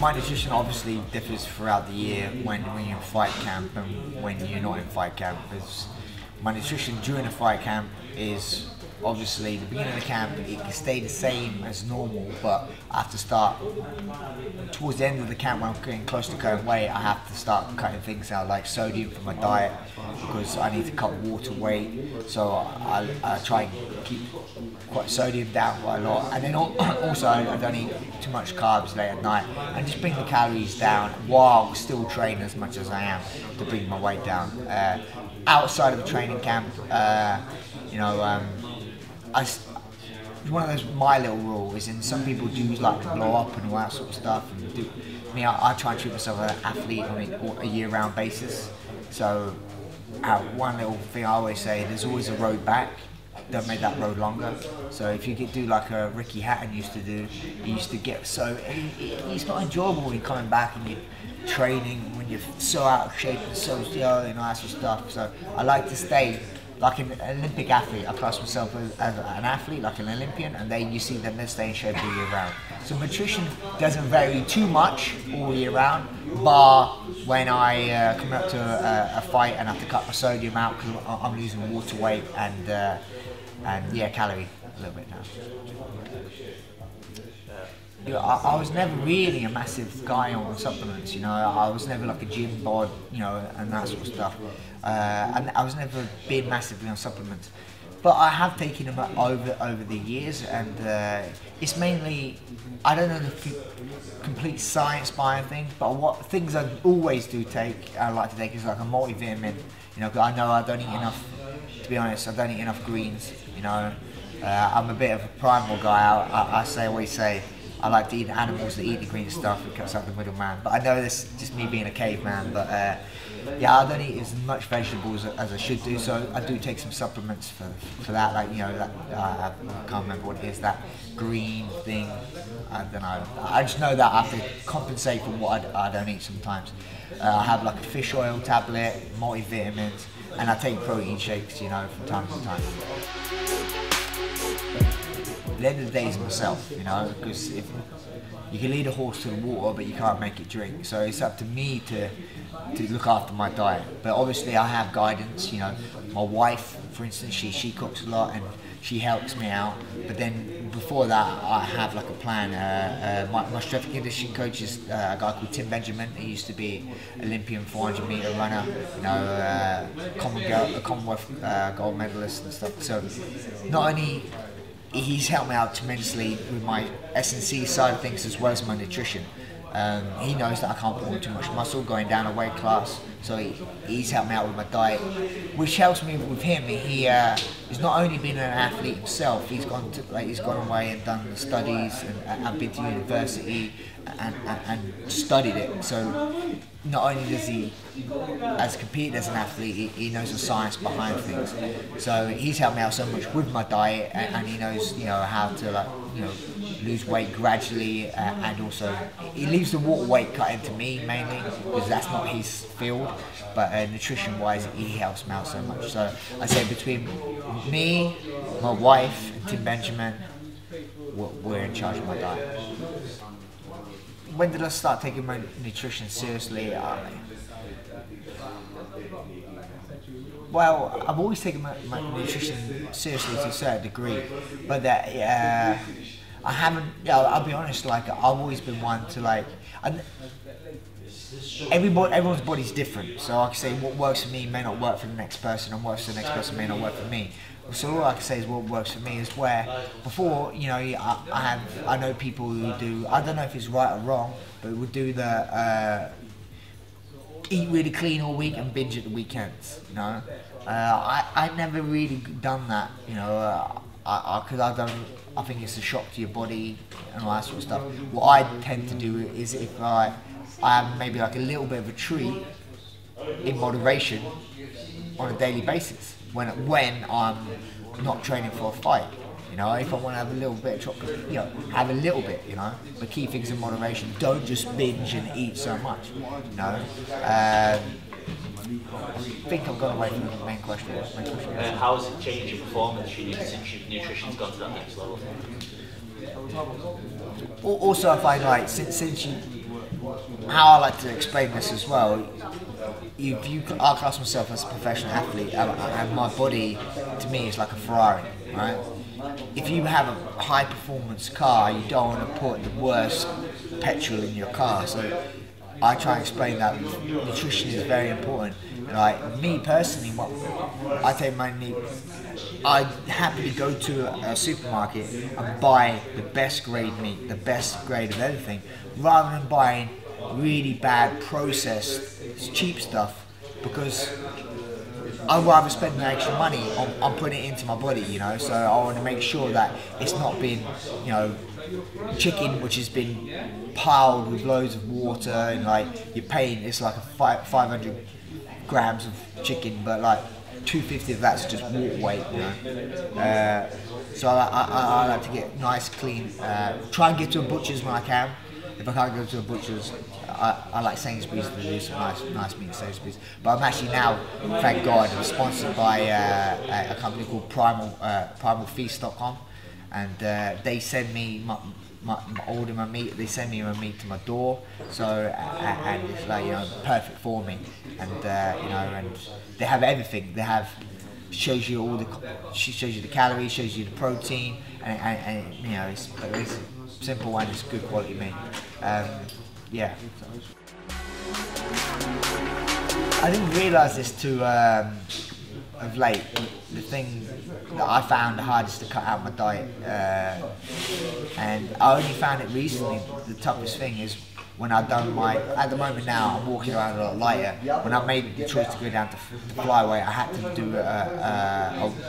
my nutrition obviously differs throughout the year when you're in fight camp and when you're not in fight camp. My nutrition during a fight camp is obviously the beginning of the camp, it can stay the same as normal, but I have to start towards the end of the camp when I'm getting close to cutting weight. I have to start cutting things out like sodium from my diet because I need to cut water weight. So I try and keep quite sodium down quite a lot, and then also I don't eat too much carbs late at night, and just bring the calories down while still training as much as I am to bring my weight down. Outside of the training camp, one of those my little rule is, in some people do like to blow up and all that sort of stuff. And I try and treat myself as an athlete on a year-round basis. So one little thing I always say: there's always a road back. Don't make that road longer. So if you could do like a Ricky Hatton used to do, he used to get so it's not enjoyable when you're coming back and you're training when you're so out of shape and so slow and all that sort of stuff. So I like to stay like an Olympic athlete. I class myself as an athlete, like an Olympian, and then you see them, they stay in shape all year round. So nutrition doesn't vary too much all year round, bar when I come up to a fight and have to cut my sodium out because I'm losing water weight and yeah, calorie a little bit now. I was never really a massive guy on supplements, I was never like a gym bod, and that sort of stuff. And I was never been massively on supplements. But I have taken them over the years, and it's mainly, I don't know the complete science behind things, but what things I always do take, I like to take is like a multivitamin, because I know I don't eat enough, to be honest, I don't eat enough greens, I'm a bit of a primal guy. I always say, I like to eat animals that eat the green stuff and cuts out the middleman. But I know this is just me being a caveman. But yeah, I don't eat as much vegetables as I should do. So I do take some supplements for that. Like I can't remember what it is. That green thing. I don't know. I just know that I have to compensate for what I don't eat sometimes. I have like a fish oil tablet, multivitamins, and I take protein shakes. From time to time. At the end of the day, it's myself, because if you can lead a horse to the water, but you can't make it drink. So it's up to me to look after my diet. But obviously, I have guidance. My wife, for instance, she cooks a lot and she helps me out. But then before that, I have like a plan. My strength and conditioning coach is a guy called Tim Benjamin. He used to be Olympian 400-meter runner, Commonwealth gold medalist and stuff. So not only he's helped me out tremendously with my S&C side of things as well as my nutrition. He knows that I can't put on too much muscle going down a weight class, so he's helped me out with my diet, which helps me with him. He's not only been an athlete himself, he's gone away and done the studies and been to university and studied it. So not only does he has competed as an athlete, he knows the science behind things. So he's helped me out so much with my diet, and he knows how to lose weight gradually, and also he leaves the water weight cut into me mainly because that's not his field. But nutrition wise, he helps me out so much. So I say between me, my wife, and Tim Benjamin, we're in charge of my diet. When did I start taking my nutrition seriously? Well, I've always taken my nutrition seriously to a certain degree, but I haven't. I'll be honest. Like I've always been one to everyone's body's different. So I can say what works for me may not work for the next person, and what works for the next person may not work for me. So all I can say is what works for me is where before, I know people who do, I don't know if it's right or wrong, but would do the eat really clean all week and binge at the weekends. I never really done that. Because I think it's a shock to your body and all that sort of stuff. What I tend to do is if I have maybe like a little bit of a treat in moderation on a daily basis. When I'm not training for a fight, if I want to have a little bit of chocolate, have a little bit, but key things in moderation. Don't just binge and eat so much, I think I've gone away from the main question. How has it changed your performance since your nutrition's gone to that next level? Also, I find since you how I like to explain this as well, I class myself as a professional athlete, and my body to me is like a Ferrari, right? If you have a high performance car, you don't want to put the worst petrol in your car. So I try and explain that nutrition is very important. Like me personally, I happily go to a supermarket and buy the best grade meat, the best grade of everything, rather than buying really bad processed cheap stuff, because I'd rather spend the extra money on putting it into my body, you know. So I want to make sure that it's not been, you know, chicken which has been piled with loads of water, and like you're paying, it's like a 500 grams of chicken, but like 250 of that's just water weight, you know. So I like to get nice, clean. Try and get to a butcher's when I can. If I can't go to a butcher's, I like Sainsbury's to do some nice meat at Sainsbury's. But I'm actually now, thank God, I'm sponsored by a company called primalfeast.com, and they send me order my meat. They send me my meat to my door. So and it's like, you know, perfect for me. And you know, and they have everything. They have shows you the calories, shows you the protein, and you know, it's simple and it's good quality meat. Yeah. I didn't realise this too of late. The thing that I found the hardest to cut out my diet, and I only found it recently. The toughest thing is when I've done at the moment now, I'm walking around a lot lighter. When I made the choice to go down to flyweight, I had to do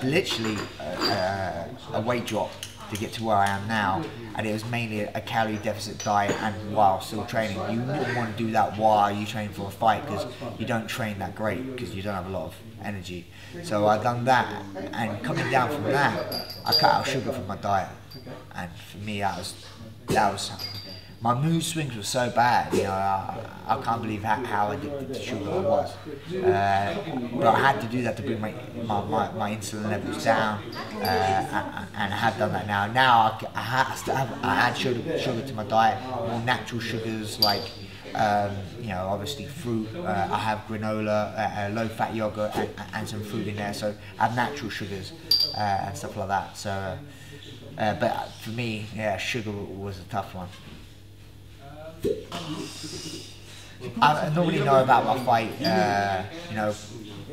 literally a weight drop to get to where I am now, and it was mainly a calorie deficit diet and while still training. You wouldn't want to do that while you train for a fight, because you don't train that great, because you don't have a lot of energy. So I've done that, and coming down from that, I cut out sugar from my diet, and for me that was my mood swings were so bad, you know. I can't believe how addicted to sugar I was. But I had to do that to bring my insulin levels down, and I have done that now. Now I add sugar to my diet, more natural sugars like you know, obviously fruit. I have granola, low-fat yogurt, and some fruit in there. So I have natural sugars and stuff like that. So, but for me, yeah, sugar was a tough one. I normally know about my fight, you know,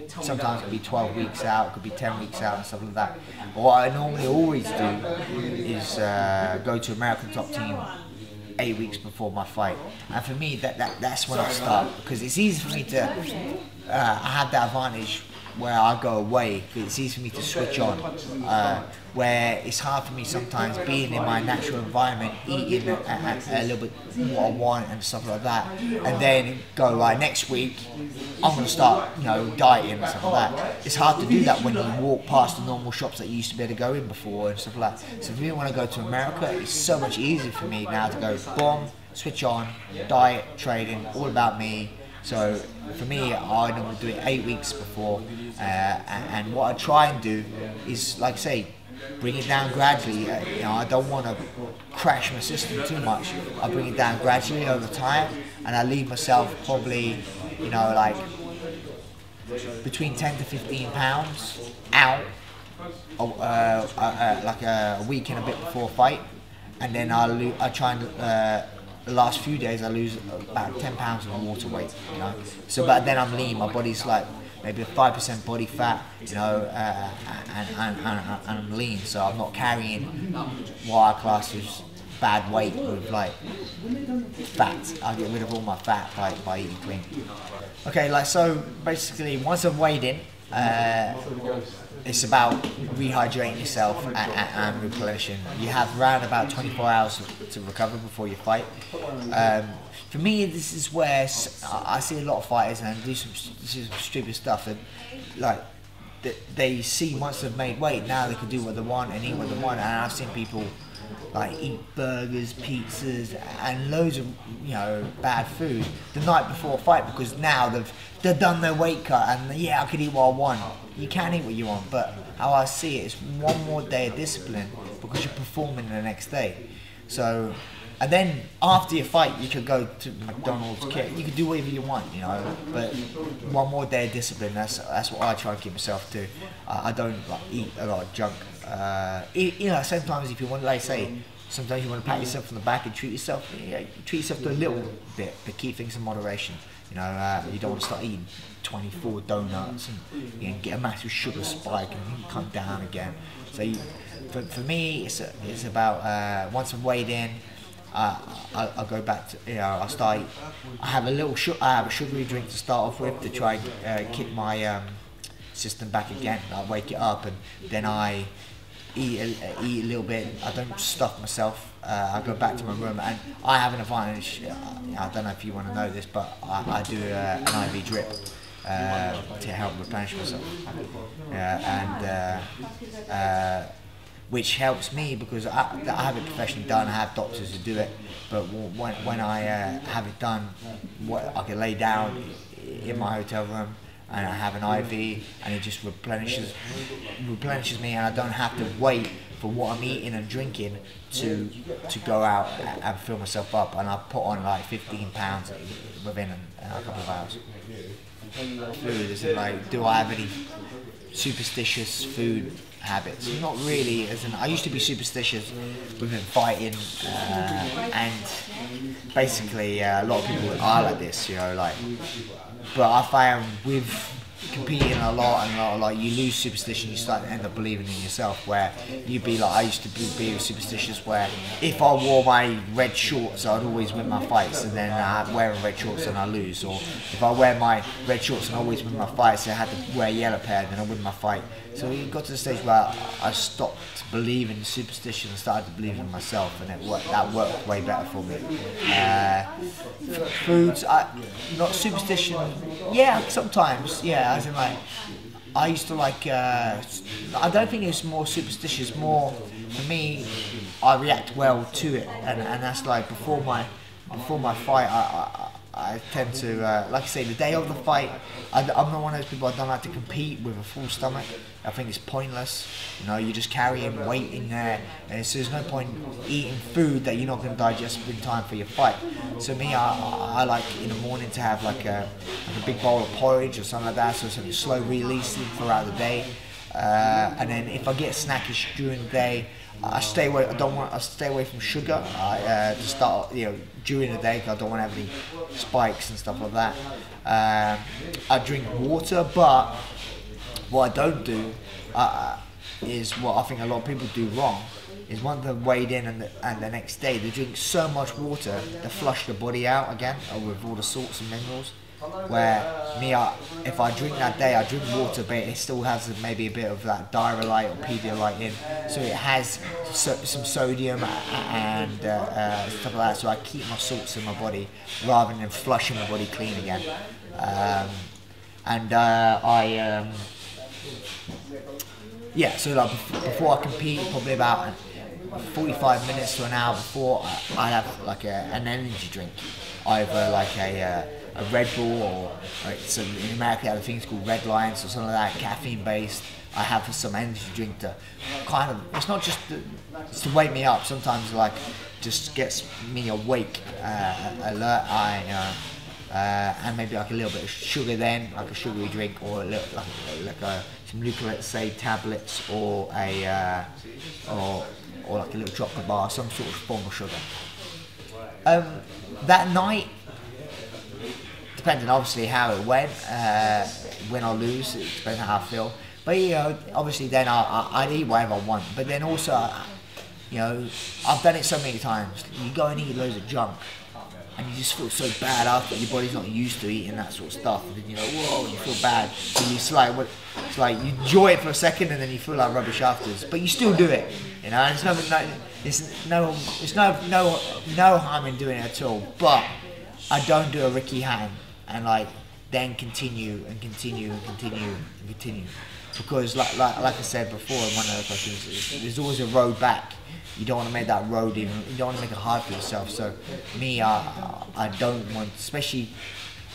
sometimes it could be 12 weeks out, it could be 10 weeks out and stuff like that. But what I normally always do is go to American Top Team 8 weeks before my fight. And for me, that's when I start, because it's easy for me to, I have that advantage where I go away, it's easy for me to switch on, where it's hard for me sometimes being in my natural environment, eating a little bit what I want and stuff like that, and then go, right, next week I'm going to start, you know, dieting and stuff like that. It's hard to do that when you walk past the normal shops that you used to be able to go in before and stuff like that. So if you want to go to America, it's so much easier for me now to go, boom, switch on, diet, training, all about me. So for me, I normally do it 8 weeks before, and what I try and do is, like I say, bring it down gradually. You know, I don't want to crash my system too much. I bring it down gradually over time, and I leave myself probably, you know, like between 10 to 15 pounds out, like a week and a bit before a fight, and then I try and the last few days I lose about 10 pounds of water weight, you know. So, but then I'm lean. My body's like maybe 5% body fat, you know, and I'm lean. So I'm not carrying what I class as bad weight with like fat. I get rid of all my fat by eating clean. Okay, like so basically once I've weighed in, it's about rehydrating yourself and replenishing. You have around about 24 hours to recover before you fight. For me, this is where I see a lot of fighters and do some stupid stuff. And like they see once they've made weight, now they can do what they want and eat what they want. And I've seen people like eat burgers, pizzas, and loads of, you know, bad food the night before a fight, because now they've done their weight cut and yeah, I can eat what I want. You can eat what you want, but how I see it is one more day of discipline because you're performing the next day. So And then after your fight, you could go to McDonald's, you could do whatever you want, you know. But one more day of discipline. That's what I try and keep myself to. I don't like eat a lot of junk. You know, sometimes if you want, like say, sometimes you want to pat yourself on the back and treat yourself. Treat yourself to a little bit, but keep things in moderation. You know, you don't want to start eating 24 donuts and get a massive sugar spike and you come down again. So for me, it's about once I'm weighed in, I'll go back to, you know, I have a sugary drink to start off with to try and kick my system back again. I wake it up and then I eat a little bit. I don't stuff myself. I go back to my room and I have an advantage. I don't know if you want to know this, but I do an IV drip to help replenish myself, which helps me because I have it professionally done. I have doctors who do it, but when I have it done, I can lay down in my hotel room and I have an IV and it just replenishes me, and I don't have to wait for what I'm eating and drinking to go out and fill myself up, and I put on like 15 pounds within a couple of hours. Food, is it like, do I have any superstitious food habits? Not really. I used to be superstitious within fighting, and basically a lot of people are like this, you know, like. But I found with competing a lot, like you lose superstition, you start to end up believing in yourself. Where you'd be like, I used to be superstitious where if I wore my red shorts, I'd always win my fights, and then I'm wearing red shorts and I lose. Or if I wear my red shorts and I always win my fights, I had to wear a yellow pair, then I win my fight. So it got to the stage where I stopped believing in superstition and started to believe in myself, and that worked way better for me. Foods, not superstition. Yeah, sometimes. Yeah, as in like, I used to like. I don't think it's more superstitious. More for me, I react well to it, and that's like before my fight. I tend to, like I say, the day of the fight, I'm not one of those people. I don't like to compete with a full stomach. I think it's pointless. You know, you're just carrying weight in there, and so there's no point eating food that you're not going to digest in time for your fight. So me, I like in the morning to have like a big bowl of porridge or something like that, so something slow releasing throughout the day. And then if I get snackish during the day, I stay away. I stay away from sugar. To start, you know, during the day, because I don't want to have any spikes and stuff like that. I drink water, but what I don't do is what I think a lot of people do wrong. Is once they're weighed in and the next day they drink so much water they flush the body out again with all the salts and minerals. Where me, if I drink that day, I drink water, but it still has maybe a bit of that Diarrhea or Pedialyte in, so it has some sodium and stuff like that. So I keep my salts in my body rather than flushing my body clean again. So like before I compete, probably about 45 minutes to an hour before, I have like an energy drink, either like a Red Bull or like, so in America they have things called Red Lions or something like that, caffeine based. I have some energy drink to kind of, it's not just it's to wake me up. Sometimes like just gets me awake, alert. And maybe like a little bit of sugar then, like a sugary drink, or a little, some Lucozade tablets, or or like a little chocolate bar, some sort of form of sugar. That night, depending obviously how it went, win or lose, it depends on how I feel. But you know, obviously then I'd eat whatever I want. But then also, you know, I've done it so many times. You go and eat loads of junk, and you just feel so bad after. Your body's not used to eating that sort of stuff, and then you're like, whoa, you feel bad. So it's like you enjoy it for a second, and then you feel like rubbish afterwards. But you still do it, you know. And it's no harm in doing it at all. But I don't do a Ricky Hatton and like then continue and continue and continue and continue, because like I said before in one of the questions, there's always a road back. You don't want to make that road even. You don't want to make it hard for yourself. So me, I don't want, especially.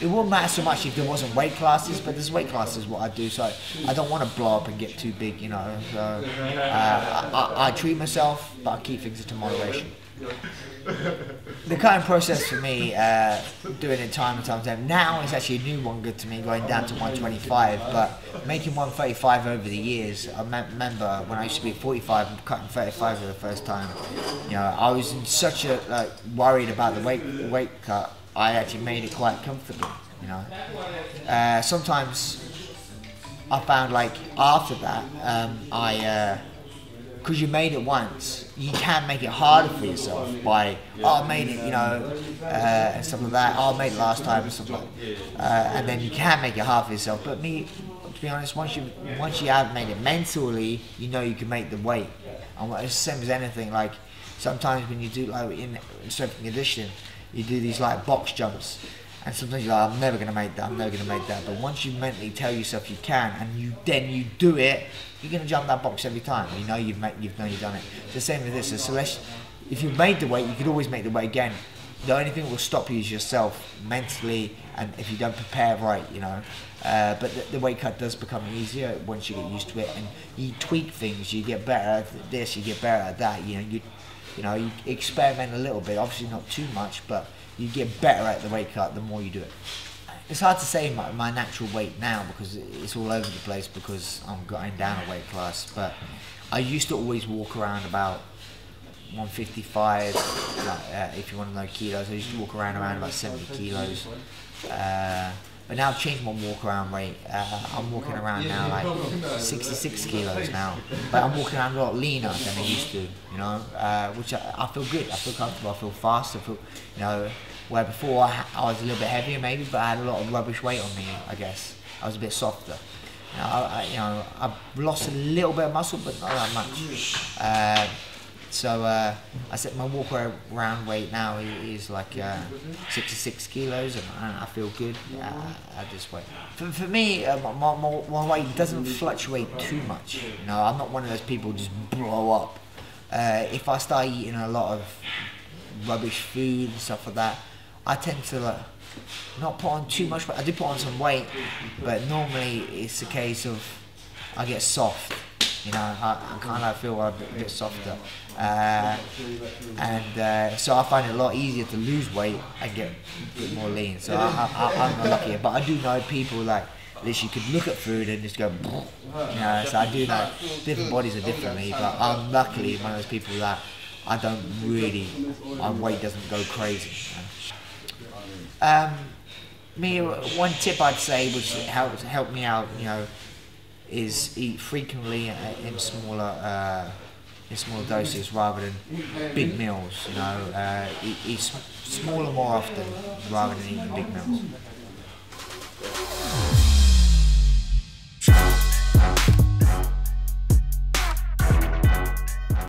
It wouldn't matter so much if there wasn't weight classes, but there's weight classes what I do. So I don't want to blow up and get too big, you know. So I treat myself, but I keep things into moderation. The cutting process for me, doing it time and time again. Now it's actually a new one good to me, going down to 125. But making 135 over the years, I remember when I used to be 45 and cutting 35 for the first time. You know, I was in such a worried about the weight cut. I actually made it quite comfortable. You know, sometimes I found like after that, because you made it once, you can make it harder for yourself by, oh, I made it, you know, and stuff like that. Oh, I made it last time and stuff like that. And then you can make it hard for yourself. But to be honest, once you have made it mentally, you know you can make the weight. And it's the same as anything. Like sometimes when you do like in strength and conditioning, you do these like box jumps. And sometimes you're like, I'm never going to make that, I'm never going to make that. But once you mentally tell yourself you can, and you do it, you're going to jump that box every time. You know you've done it. It's the same with this. So if you've made the weight, you could always make the weight again. The only thing that will stop you is yourself mentally, and if you don't prepare right, you know. But the weight cut does become easier once you get used to it, and you tweak things. You get better at this, you get better at that. You experiment a little bit. Obviously not too much, but you get better at the weight cut the more you do it. It's hard to say my natural weight now because it's all over the place because I'm going down a weight class. But I used to always walk around about 155. If you want to know kilos, I used to walk around about 70 kilos. But now I've changed my walk around weight. I'm walking around now like 66 kilos now. But I'm walking around a lot leaner than I used to, you know, which I feel good. I feel comfortable, I feel fast, I feel, you know, where before I was a little bit heavier maybe, but I had a lot of rubbish weight on me, I guess. I was a bit softer. You know, I've lost a little bit of muscle, but not that much. So I said my walk around weight now is like 66 kilos, and I feel good at this weight. For me, my weight doesn't fluctuate too much. You know, I'm not one of those people who just blow up. If I start eating a lot of rubbish food and stuff like that, I tend to not put on too much. I do put on some weight, but normally it's a case of I get soft. You know, I kind of feel a bit softer, so I find it a lot easier to lose weight and get a bit more lean. So I'm not lucky, but I do know people like this. You could look at food and just go, you know. So I do know different bodies are differently, but I'm luckily one of those people that I don't really, my weight doesn't go crazy. You know? One tip I'd say which helped me out, you know, is eat frequently in smaller doses rather than big meals. You know, eat smaller more often rather than eating big meals.